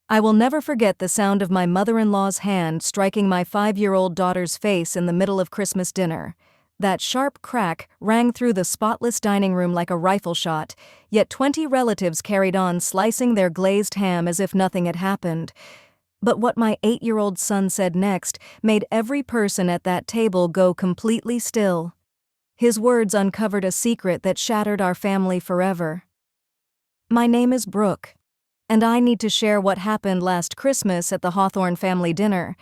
I will never forget the sound of my mother-in-law's hand striking my 5-year-old daughter's face in the middle of Christmas dinner. That sharp crack rang through the spotless dining room like a rifle shot, yet 20 relatives carried on slicing their glazed ham as if nothing had happened. But what my 8-year-old son said next made every person at that table go completely still. His words uncovered a secret that shattered our family forever. "My name is Brooke, and I need to share what happened last Christmas at the Hawthorne family dinner,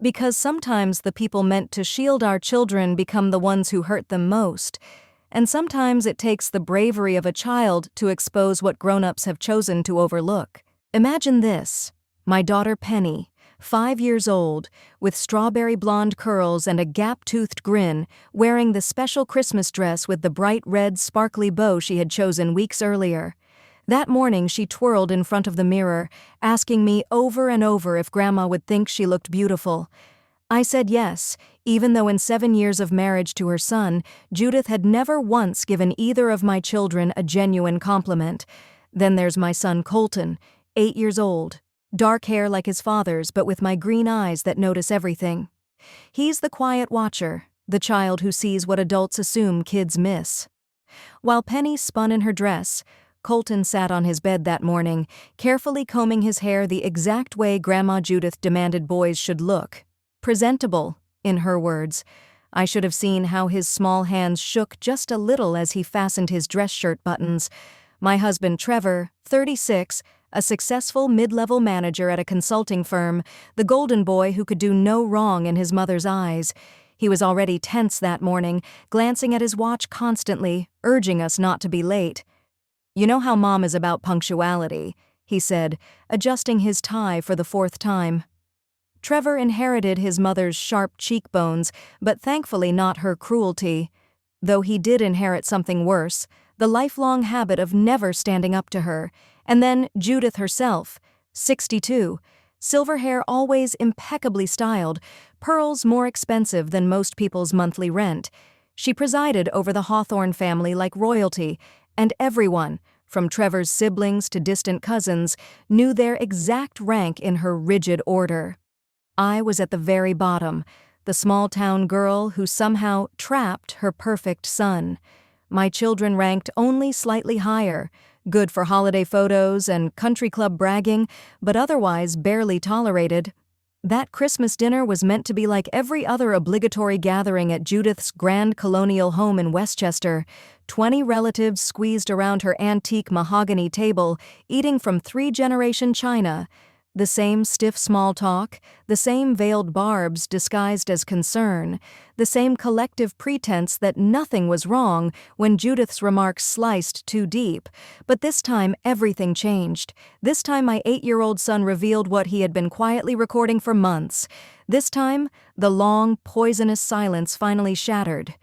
because sometimes the people meant to shield our children become the ones who hurt them most, and sometimes it takes the bravery of a child to expose what grown-ups have chosen to overlook. Imagine this. My daughter Penny, 5 years old, with strawberry blonde curls and a gap-toothed grin, wearing the special Christmas dress with the bright red sparkly bow she had chosen weeks earlier. That morning she twirled in front of the mirror, asking me over and over if Grandma would think she looked beautiful. I said yes, even though in 7 years of marriage to her son, Judith had never once given either of my children a genuine compliment. Then there's my son Colton, 8 years old. Dark hair like his father's, but with my green eyes that notice everything. He's the quiet watcher, the child who sees what adults assume kids miss. While Penny spun in her dress, Colton sat on his bed that morning, carefully combing his hair the exact way Grandma Judith demanded boys should look. Presentable, in her words. I should have seen how his small hands shook just a little as he fastened his dress shirt buttons. My husband Trevor, 36, a successful mid-level manager at a consulting firm, the golden boy who could do no wrong in his mother's eyes. He was already tense that morning, glancing at his watch constantly, urging us not to be late. "You know how Mom is about punctuality," he said, adjusting his tie for the 4th time. Trevor inherited his mother's sharp cheekbones, but thankfully not her cruelty. Though he did inherit something worse, the lifelong habit of never standing up to her. And then Judith herself, 62, silver hair always impeccably styled, pearls more expensive than most people's monthly rent. She presided over the Hawthorne family like royalty, and everyone, from Trevor's siblings to distant cousins, knew their exact rank in her rigid order. I was at the very bottom, the small-town girl who somehow trapped her perfect son. My children ranked only slightly higher, good for holiday photos and country club bragging, but otherwise barely tolerated. That Christmas dinner was meant to be like every other obligatory gathering at Judith's grand colonial home in Westchester. 20 relatives squeezed around her antique mahogany table, eating from 3-generation china. The same stiff small talk, the same veiled barbs disguised as concern, the same collective pretense that nothing was wrong when Judith's remarks sliced too deep. But this time everything changed. This time my 8-year-old son revealed what he had been quietly recording for months. This time, the long, poisonous silence finally shattered.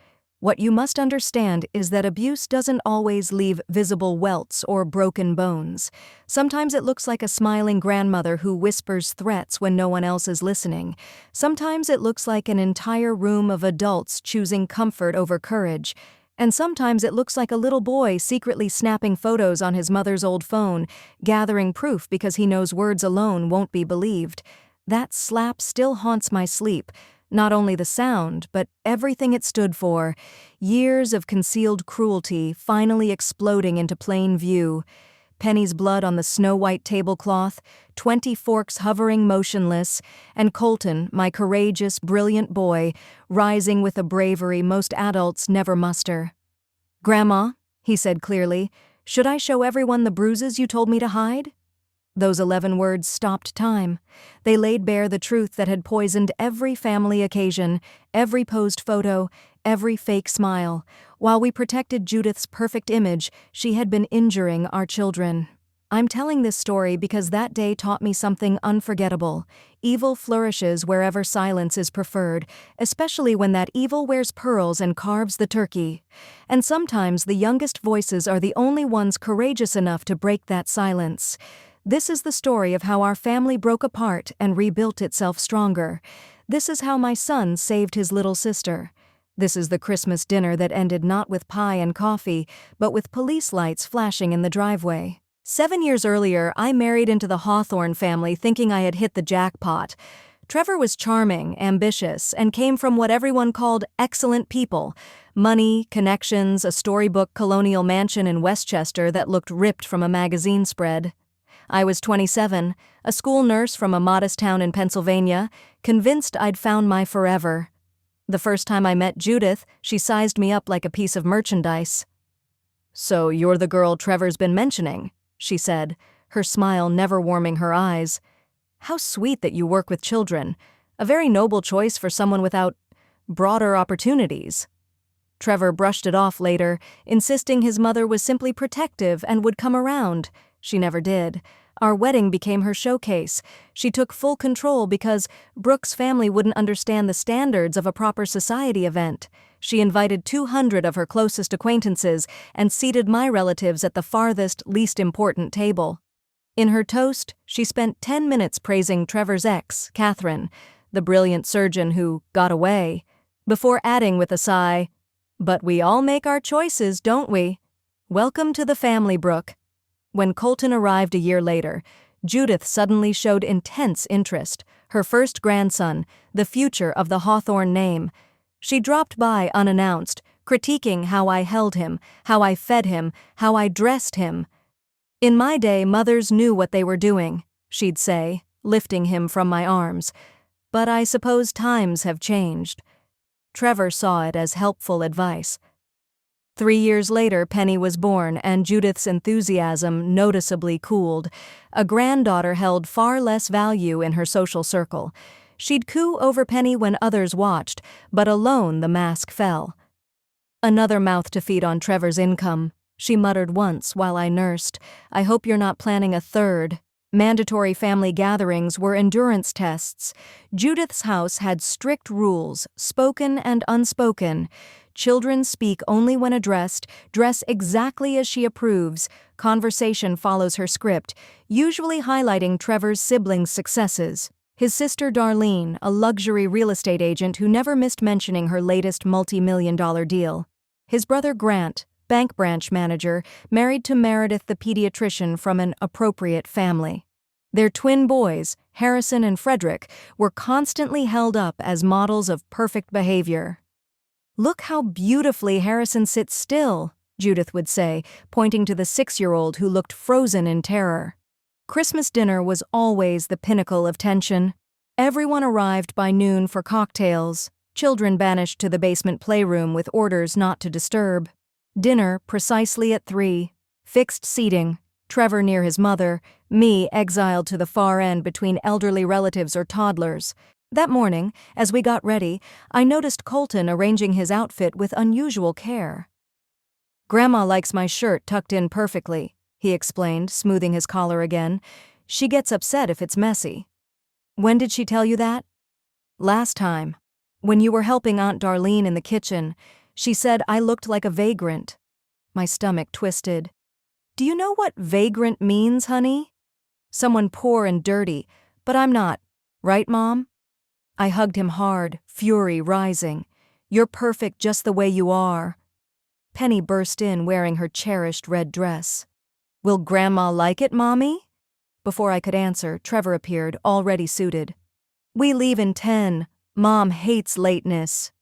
What you must understand is that abuse doesn't always leave visible welts or broken bones. Sometimes it looks like a smiling grandmother who whispers threats when no one else is listening. Sometimes it looks like an entire room of adults choosing comfort over courage. And sometimes it looks like a little boy secretly snapping photos on his mother's old phone, gathering proof because he knows words alone won't be believed. That slap still haunts my sleep. Not only the sound, but everything it stood for. Years of concealed cruelty finally exploding into plain view. Penny's blood on the snow-white tablecloth, 20 forks hovering motionless, and Colton, my courageous, brilliant boy, rising with a bravery most adults never muster. "Grandma," he said clearly, "should I show everyone the bruises you told me to hide?" Those 11 words stopped time. They laid bare the truth that had poisoned every family occasion, every posed photo, every fake smile. While we protected Judith's perfect image, she had been injuring our children. I'm telling this story because that day taught me something unforgettable. Evil flourishes wherever silence is preferred, especially when that evil wears pearls and carves the turkey. And sometimes the youngest voices are the only ones courageous enough to break that silence. This is the story of how our family broke apart and rebuilt itself stronger. This is how my son saved his little sister. This is the Christmas dinner that ended not with pie and coffee, but with police lights flashing in the driveway. 7 years earlier, I married into the Hawthorne family thinking I had hit the jackpot. Trevor was charming, ambitious, and came from what everyone called excellent people. Money, connections, a storybook colonial mansion in Westchester that looked ripped from a magazine spread. I was 27, a school nurse from a modest town in Pennsylvania, convinced I'd found my forever. The first time I met Judith, she sized me up like a piece of merchandise. "So you're the girl Trevor's been mentioning," she said, her smile never warming her eyes. "How sweet that you work with children. A very noble choice for someone without broader opportunities." Trevor brushed it off later, insisting his mother was simply protective and would come around. She never did. Our wedding became her showcase. She took full control because Brooke's family wouldn't understand the standards of a proper society event. She invited 200 of her closest acquaintances and seated my relatives at the farthest, least important table. In her toast, she spent 10 minutes praising Trevor's ex, Catherine, the brilliant surgeon who got away, before adding with a sigh, "But we all make our choices, don't we? Welcome to the family, Brooke." When Colton arrived a year later, Judith suddenly showed intense interest, her first grandson, the future of the Hawthorne name. She dropped by unannounced, critiquing how I held him, how I fed him, how I dressed him. "In my day, mothers knew what they were doing," she'd say, lifting him from my arms. "But I suppose times have changed." Trevor saw it as helpful advice. 3 years later, Penny was born, and Judith's enthusiasm noticeably cooled. A granddaughter held far less value in her social circle. She'd coo over Penny when others watched, but alone the mask fell. "Another mouth to feed on Trevor's income," she muttered once while I nursed. "I hope you're not planning a third." Mandatory family gatherings were endurance tests. Judith's house had strict rules, spoken and unspoken. Children speak only when addressed, dress exactly as she approves, conversation follows her script, usually highlighting Trevor's siblings' successes. His sister Darlene, a luxury real estate agent who never missed mentioning her latest multi-million-dollar deal. His brother Grant, bank branch manager, married to Meredith the pediatrician from an appropriate family. Their twin boys, Harrison and Frederick, were constantly held up as models of perfect behavior. "Look how beautifully Harrison sits still," Judith would say, pointing to the 6-year-old who looked frozen in terror. Christmas dinner was always the pinnacle of tension. Everyone arrived by noon for cocktails, children banished to the basement playroom with orders not to disturb. Dinner precisely at 3, fixed seating, Trevor near his mother, me exiled to the far end between elderly relatives or toddlers. That morning, as we got ready, I noticed Colton arranging his outfit with unusual care. "Grandma likes my shirt tucked in perfectly," he explained, smoothing his collar again. "She gets upset if it's messy." "When did she tell you that?" "Last time. When you were helping Aunt Darlene in the kitchen. She said I looked like a vagrant." My stomach twisted. "Do you know what vagrant means, honey?" "Someone poor and dirty, but I'm not. Right, Mom?" I hugged him hard, fury rising. "You're perfect just the way you are." Penny burst in wearing her cherished red dress. "Will Grandma like it, Mommy?" Before I could answer, Trevor appeared, already suited. "We leave in 10. Mom hates lateness."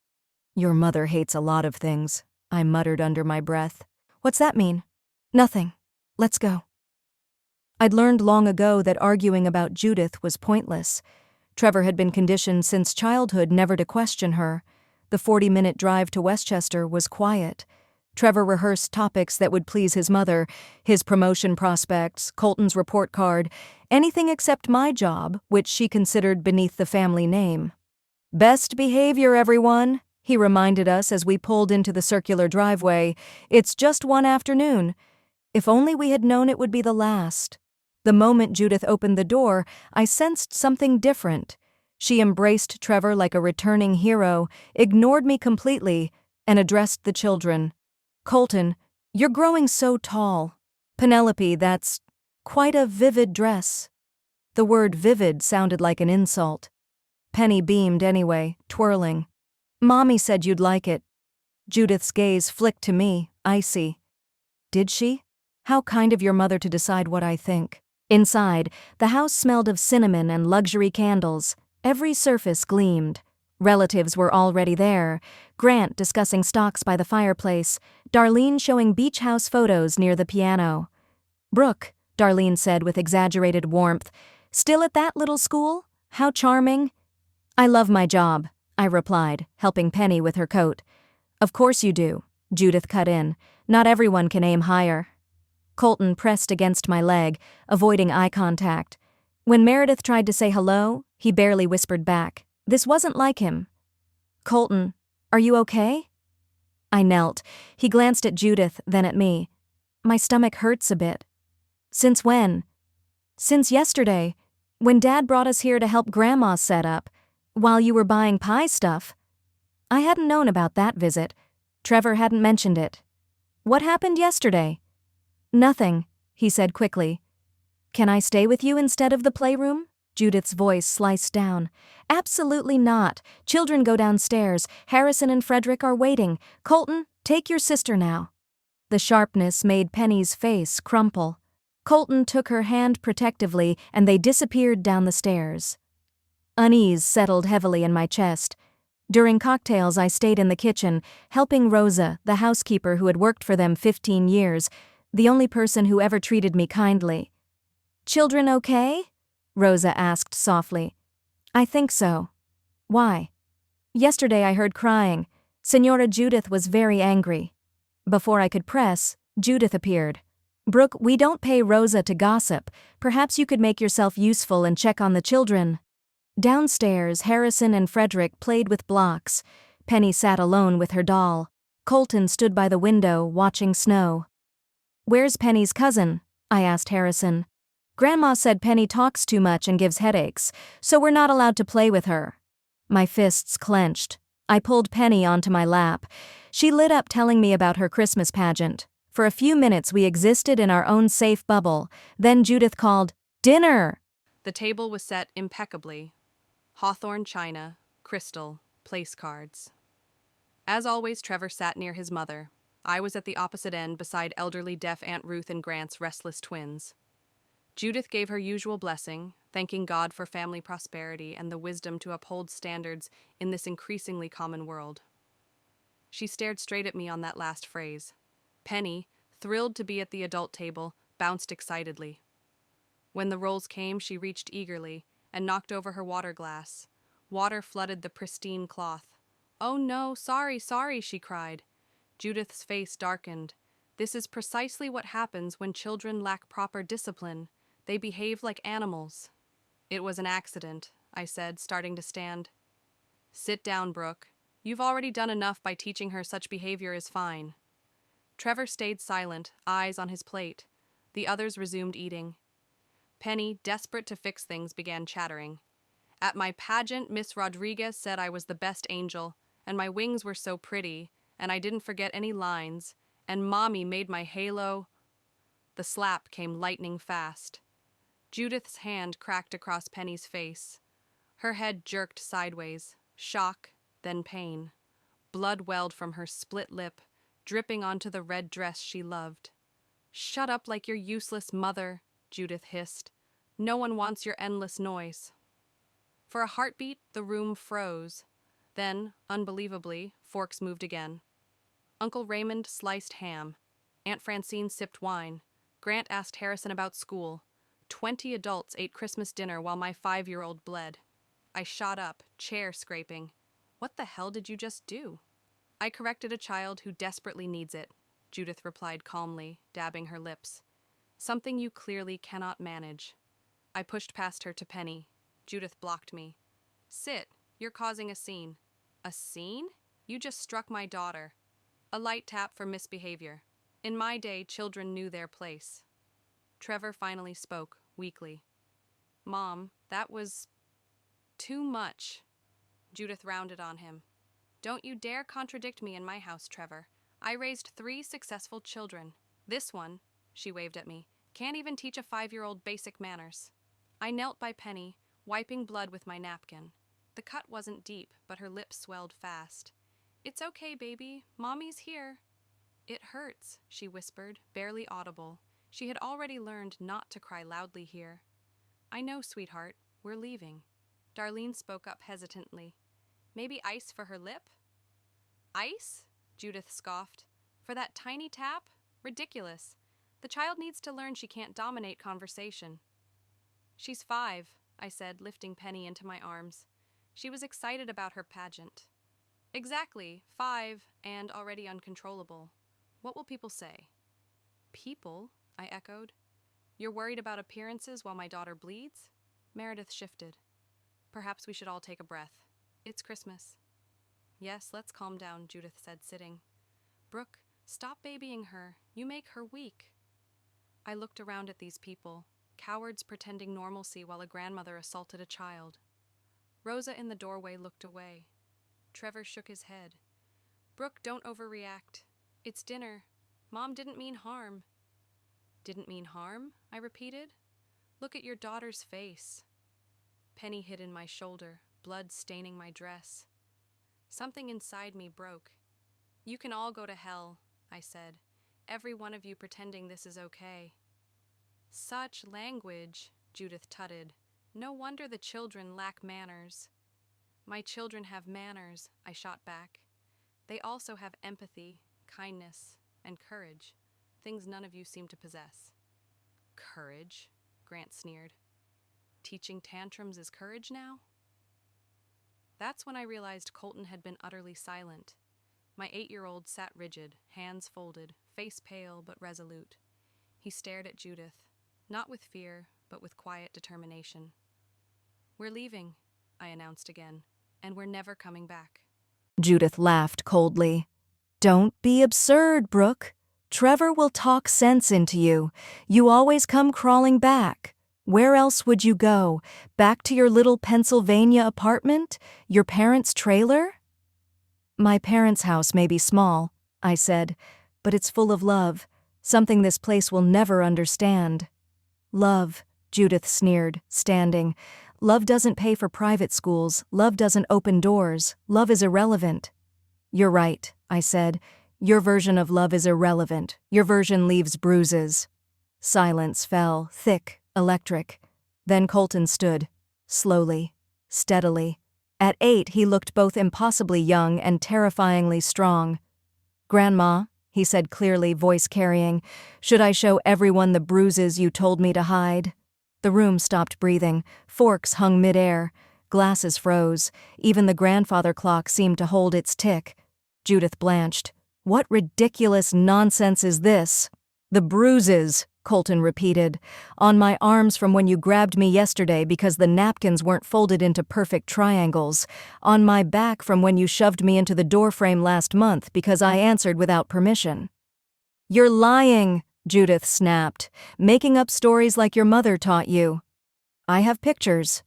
"Your mother hates a lot of things," I muttered under my breath. "What's that mean?" "Nothing. Let's go." I'd learned long ago that arguing about Judith was pointless. Trevor had been conditioned since childhood never to question her. The 40-minute drive to Westchester was quiet. Trevor rehearsed topics that would please his mother, his promotion prospects, Colton's report card, anything except my job, which she considered beneath the family name. "Best behavior, everyone," he reminded us as we pulled into the circular driveway. "It's just one afternoon. If only we had known it would be the last." The moment Judith opened the door, I sensed something different. She embraced Trevor like a returning hero, ignored me completely, and addressed the children. "Colton, you're growing so tall. Penelope, that's quite a vivid dress." The word vivid sounded like an insult. Penny beamed anyway, twirling. "Mommy said you'd like it." Judith's gaze flicked to me, icy. "Did she? How kind of your mother to decide what I think. Inside, the house smelled of cinnamon and luxury candles. Every surface gleamed. Relatives were already there. Grant discussing stocks by the fireplace. Darlene showing beach house photos near the piano. "Brooke," Darlene said with exaggerated warmth, "still at that little school? How charming." "I love my job," I replied, helping Penny with her coat. "Of course you do," Judith cut in. "Not everyone can aim higher." Colton pressed against my leg, avoiding eye contact. When Meredith tried to say hello, he barely whispered back. This wasn't like him. "Colton, are you okay?" I knelt. He glanced at Judith, then at me. "My stomach hurts a bit." "Since when?" "Since yesterday, when Dad brought us here to help Grandma set up, while you were buying pie stuff." I hadn't known about that visit. Trevor hadn't mentioned it. "What happened yesterday?" "Nothing," he said quickly. "Can I stay with you instead of the playroom?" Judith's voice sliced down. "Absolutely not. Children go downstairs. Harrison and Frederick are waiting. Colton, take your sister now." The sharpness made Penny's face crumple. Colton took her hand protectively, and they disappeared down the stairs. Unease settled heavily in my chest. During cocktails, I stayed in the kitchen, helping Rosa, the housekeeper who had worked for them 15 years, the only person who ever treated me kindly. "Children okay?" Rosa asked softly. "I think so." "Why?" "Yesterday I heard crying. Senora Judith was very angry." Before I could press, Judith appeared. "Brooke, we don't pay Rosa to gossip. Perhaps you could make yourself useful and check on the children." Downstairs, Harrison and Frederick played with blocks. Penny sat alone with her doll. Colton stood by the window, watching snow. "Where's Penny's cousin?" I asked Harrison. "Grandma said Penny talks too much and gives headaches, so we're not allowed to play with her." My fists clenched. I pulled Penny onto my lap. She lit up telling me about her Christmas pageant. For a few minutes we existed in our own safe bubble. Then Judith called, "Dinner!" The table was set impeccably. Hawthorne china, crystal, place cards. As always, Trevor sat near his mother. I was at the opposite end beside elderly deaf Aunt Ruth and Grant's restless twins. Judith gave her usual blessing, thanking God for family prosperity and the wisdom to uphold standards in this increasingly common world. She stared straight at me on that last phrase. Penny, thrilled to be at the adult table, bounced excitedly. When the rolls came, she reached eagerly and knocked over her water glass. Water flooded the pristine cloth. "Oh no, sorry, she cried. Judith's face darkened. "This is precisely what happens when children lack proper discipline. They behave like animals." "It was an accident," I said, starting to stand. "Sit down, Brooke. You've already done enough by teaching her such behavior is fine." Trevor stayed silent, eyes on his plate. The others resumed eating. Penny, desperate to fix things, began chattering. "At my pageant, Miss Rodriguez said I was the best angel, and my wings were so pretty, and I didn't forget any lines, and Mommy made my halo." The slap came lightning fast. Judith's hand cracked across Penny's face. Her head jerked sideways, shock, then pain. Blood welled from her split lip, dripping onto the red dress she loved. "Shut up like your useless mother," Judith hissed. "No one wants your endless noise." For a heartbeat, the room froze. Then, unbelievably, forks moved again. Uncle Raymond sliced ham. Aunt Francine sipped wine. Grant asked Harrison about school. 20 adults ate Christmas dinner while my 5-year-old bled. I shot up, chair scraping. "What the hell did you just do?" "I corrected a child who desperately needs it," Judith replied calmly, dabbing her lips. "Something you clearly cannot manage." I pushed past her to Penny. Judith blocked me. "Sit. You're causing a scene." "A scene? You just struck my daughter." A light tap for misbehavior. In my day, children knew their place. Trevor finally spoke, weakly. "Mom, that was too much." Judith rounded on him. "Don't you dare contradict me in my house, Trevor. I raised 3 successful children. This one," she waved at me, "can't even teach a 5-year-old basic manners." I knelt by Penny, wiping blood with my napkin. The cut wasn't deep, but her lips swelled fast. "It's okay, baby. Mommy's here." "It hurts," she whispered, barely audible. She had already learned not to cry loudly here. "I know, sweetheart. We're leaving." Darlene spoke up hesitantly. "Maybe ice for her lip?" "Ice?" Judith scoffed. "For that tiny tap? Ridiculous. The child needs to learn she can't dominate conversation." "She's 5, I said, lifting Penny into my arms. She was excited about her pageant. "Exactly, 5, and already uncontrollable. What will people say?" "People?" I echoed. "You're worried about appearances while my daughter bleeds?" Meredith shifted. "Perhaps we should all take a breath. It's Christmas." "Yes, let's calm down," Judith said, sitting. "Brooke, stop babying her. You make her weak." I looked around at these people, cowards pretending normalcy while a grandmother assaulted a child. Rosa in the doorway looked away. Trevor shook his head. "Brooke, don't overreact. It's dinner. Mom didn't mean harm." "Didn't mean harm?" I repeated. "Look at your daughter's face." Penny hid in my shoulder, blood staining my dress. Something inside me broke. "You can all go to hell," I said. "Every one of you pretending this is okay." "Such language," Judith tutted. "No wonder the children lack manners." "My children have manners," I shot back. "They also have empathy, kindness, and courage, things none of you seem to possess." "Courage?" Grant sneered. "Teaching tantrums is courage now?" That's when I realized Colton had been utterly silent. My 8-year-old sat rigid, hands folded, face pale but resolute. He stared at Judith, not with fear, but with quiet determination. "We're leaving," I announced again, "and we're never coming back." Judith laughed coldly. "Don't be absurd, Brooke. Trevor will talk sense into you. You always come crawling back. Where else would you go? Back to your little Pennsylvania apartment? Your parents' trailer?" "My parents' house may be small," I said, "but it's full of love, something this place will never understand." "Love," Judith sneered, standing. "Love doesn't pay for private schools. Love doesn't open doors. Love is irrelevant." "You're right," I said. "Your version of love is irrelevant. Your version leaves bruises." Silence fell, thick, electric. Then Colton stood, slowly, steadily. At 8, he looked both impossibly young and terrifyingly strong. "Grandma," he said clearly, voice carrying, "should I show everyone the bruises you told me to hide?" The room stopped breathing. Forks hung midair. Glasses froze. Even the grandfather clock seemed to hold its tick. Judith blanched. "What ridiculous nonsense is this?" "The bruises," Colton repeated. "On my arms from when you grabbed me yesterday because the napkins weren't folded into perfect triangles. On my back from when you shoved me into the doorframe last month because I answered without permission." "You're lying," Judith snapped, "making up stories like your mother taught you." "I have pictures."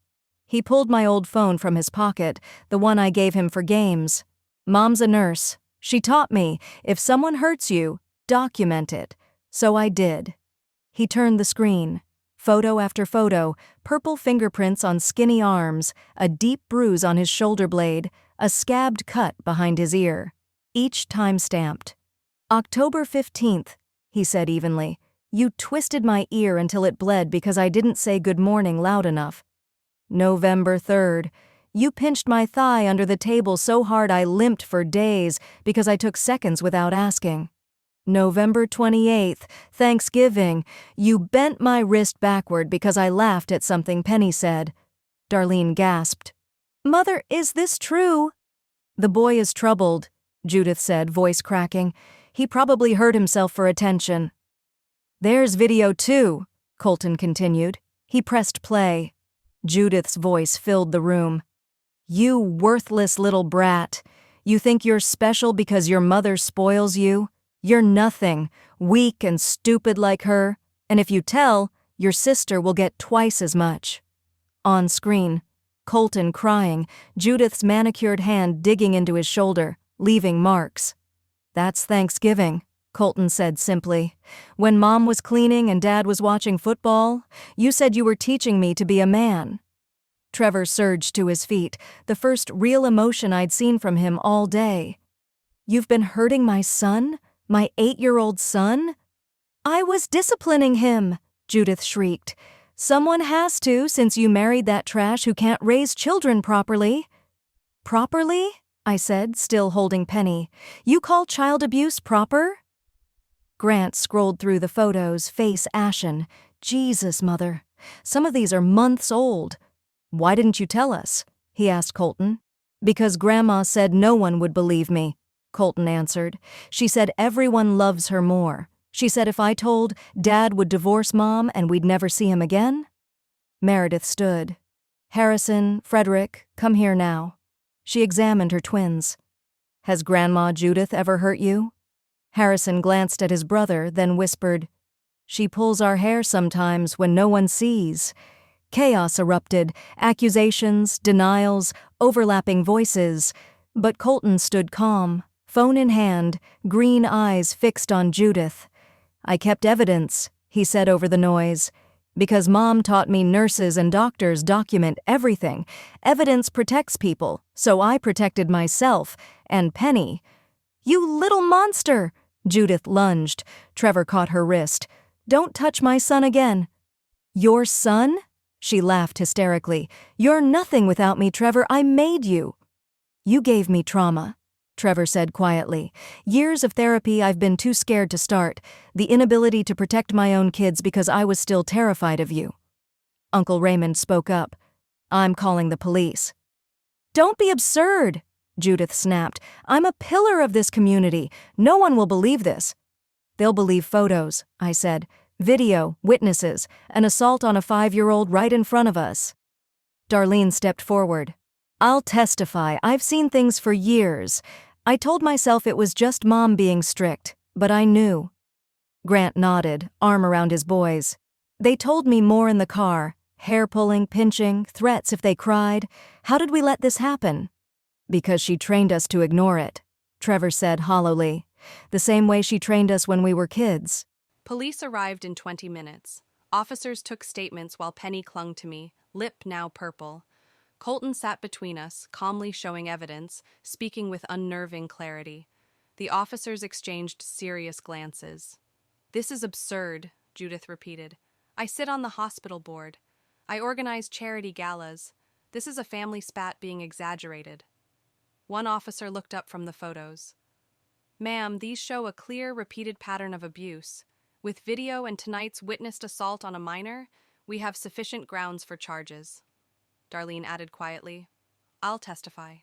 He pulled my old phone from his pocket, the one I gave him for games. "Mom's a nurse. She taught me, if someone hurts you, document it. So I did." He turned the screen. Photo after photo, purple fingerprints on skinny arms, a deep bruise on his shoulder blade, a scabbed cut behind his ear. Each time stamped. "October 15th, he said evenly. "You twisted my ear until it bled because I didn't say good morning loud enough." "November 3rd. You pinched my thigh under the table so hard I limped for days because I took seconds without asking." "November 28th, Thanksgiving. You bent my wrist backward because I laughed at something Penny said." Darlene gasped. "Mother, is this true?" "The boy is troubled," Judith said, voice cracking. "He probably hurt himself for attention." "There's video too," Colton continued. He pressed play. Judith's voice filled the room. "You worthless little brat. You think you're special because your mother spoils you? You're nothing, weak and stupid like her, and if you tell, your sister will get twice as much." On screen, Colton crying, Judith's manicured hand digging into his shoulder, leaving marks. "That's Thanksgiving," Colton said simply. "When Mom was cleaning and Dad was watching football, you said you were teaching me to be a man." Trevor surged to his feet, the first real emotion I'd seen from him all day. "You've been hurting my son? My 8-year-old son?" I was disciplining him, Judith shrieked. Someone has to, since you married that trash who can't raise children properly. Properly? I said, still holding Penny. You call child abuse proper? Grant scrolled through the photos, face ashen. Jesus, Mother. Some of these are months old. Why didn't you tell us? He asked Colton. Because Grandma said no one would believe me, Colton answered. She said everyone loves her more. She said if I told, Dad would divorce Mom and we'd never see him again. Meredith stood. Harrison, Frederick, come here now. She examined her twins. Has Grandma Judith ever hurt you? Harrison glanced at his brother, then whispered, She pulls our hair sometimes when no one sees. Chaos erupted, accusations, denials, overlapping voices. But Colton stood calm, phone in hand, green eyes fixed on Judith. I kept evidence, he said over the noise. Because Mom taught me nurses and doctors document everything. Evidence protects people, so I protected myself, and Penny. You little monster! Judith lunged. Trevor caught her wrist. Don't touch my son again. Your son? She laughed hysterically. You're nothing without me, Trevor. I made you. You gave me trauma, Trevor said quietly. Years of therapy I've been too scared to start. The inability to protect my own kids because I was still terrified of you. Uncle Raymond spoke up. I'm calling the police. Don't be absurd, Judith snapped. I'm a pillar of this community. No one will believe this. They'll believe photos, I said. Video, witnesses, an assault on a 5-year-old right in front of us. Darlene stepped forward. I'll testify. I've seen things for years. I told myself it was just Mom being strict, but I knew. Grant nodded, arm around his boys. They told me more in the car. Hair-pulling, pinching, threats if they cried. How did we let this happen? Because she trained us to ignore it, Trevor said hollowly. The same way she trained us when we were kids. Police arrived in 20 minutes. Officers took statements while Penny clung to me, lip now purple. Colton sat between us, calmly showing evidence, speaking with unnerving clarity. The officers exchanged serious glances. This is absurd, Judith repeated. I sit on the hospital board. I organize charity galas. This is a family spat being exaggerated. One officer looked up from the photos. Ma'am, these show a clear, repeated pattern of abuse. With video and tonight's witnessed assault on a minor, we have sufficient grounds for charges. Darlene added quietly, I'll testify.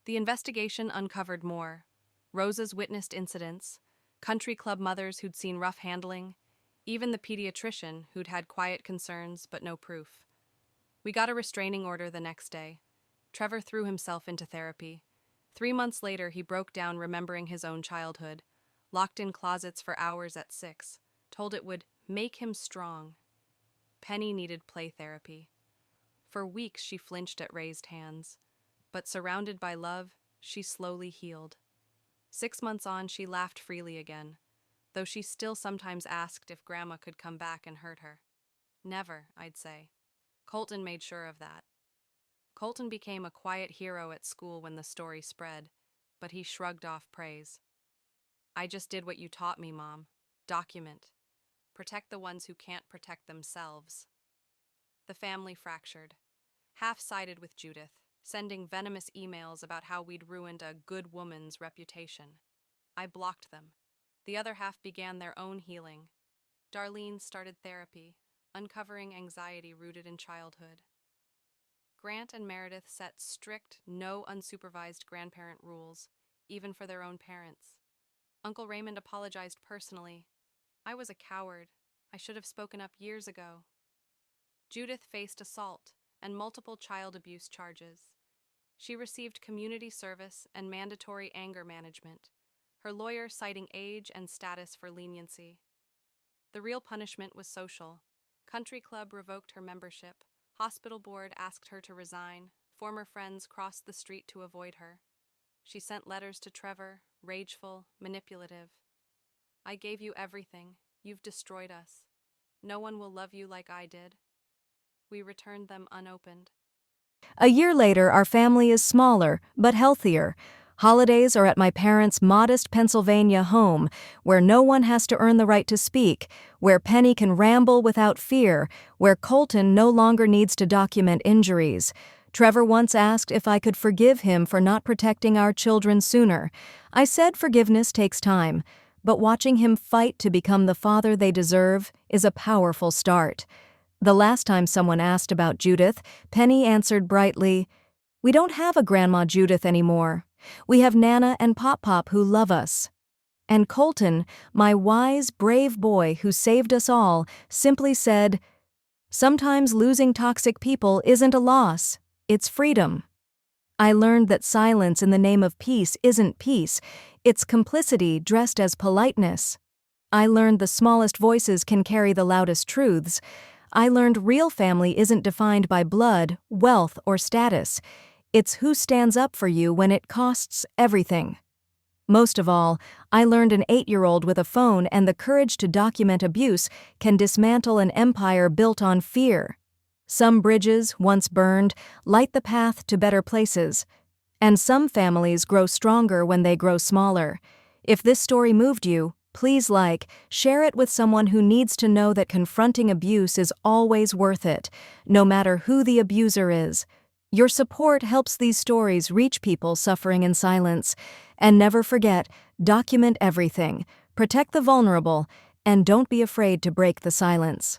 The investigation uncovered more. Rosa's witnessed incidents, country club mothers who'd seen rough handling, even the pediatrician who'd had quiet concerns but no proof. We got a restraining order the next day. Trevor threw himself into therapy. 3 months later, he broke down remembering his own childhood, locked in closets for hours at 6, told it would make him strong. Penny needed play therapy. For weeks she flinched at raised hands, but surrounded by love, she slowly healed. 6 months on, she laughed freely again, though she still sometimes asked if Grandma could come back and hurt her. Never, I'd say. Colton made sure of that. Colton became a quiet hero at school when the story spread, but he shrugged off praise. I just did what you taught me, Mom. Document. Protect the ones who can't protect themselves. The family fractured. Half sided with Judith, sending venomous emails about how we'd ruined a good woman's reputation. I blocked them. The other half began their own healing. Darlene started therapy, uncovering anxiety rooted in childhood. Grant and Meredith set strict, no unsupervised grandparent rules, even for their own parents. Uncle Raymond apologized personally. I was a coward. I should have spoken up years ago. Judith faced assault and multiple child abuse charges. She received community service and mandatory anger management, her lawyer citing age and status for leniency. The real punishment was social. Country club revoked her membership. Hospital board asked her to resign. Former friends crossed the street to avoid her. She sent letters to Trevor, rageful, manipulative. I gave you everything. You've destroyed us. No one will love you like I did. We returned them unopened. A year later, our family is smaller, but healthier. Holidays are at my parents' modest Pennsylvania home, where no one has to earn the right to speak, where Penny can ramble without fear, where Colton no longer needs to document injuries. Trevor once asked if I could forgive him for not protecting our children sooner. I said forgiveness takes time, but watching him fight to become the father they deserve is a powerful start. The last time someone asked about Judith, Penny answered brightly, "We don't have a Grandma Judith anymore. We have Nana and Pop-Pop who love us." And Colton, my wise, brave boy who saved us all, simply said, "Sometimes losing toxic people isn't a loss, it's freedom." I learned that silence in the name of peace isn't peace, it's complicity dressed as politeness. I learned the smallest voices can carry the loudest truths. I learned real family isn't defined by blood, wealth, or status. It's who stands up for you when it costs everything. Most of all, I learned an 8-year-old with a phone and the courage to document abuse can dismantle an empire built on fear. Some bridges, once burned, light the path to better places. And some families grow stronger when they grow smaller. If this story moved you, please share it with someone who needs to know that confronting abuse is always worth it, no matter who the abuser is. Your support helps these stories reach people suffering in silence. And never forget, document everything, protect the vulnerable, and don't be afraid to break the silence.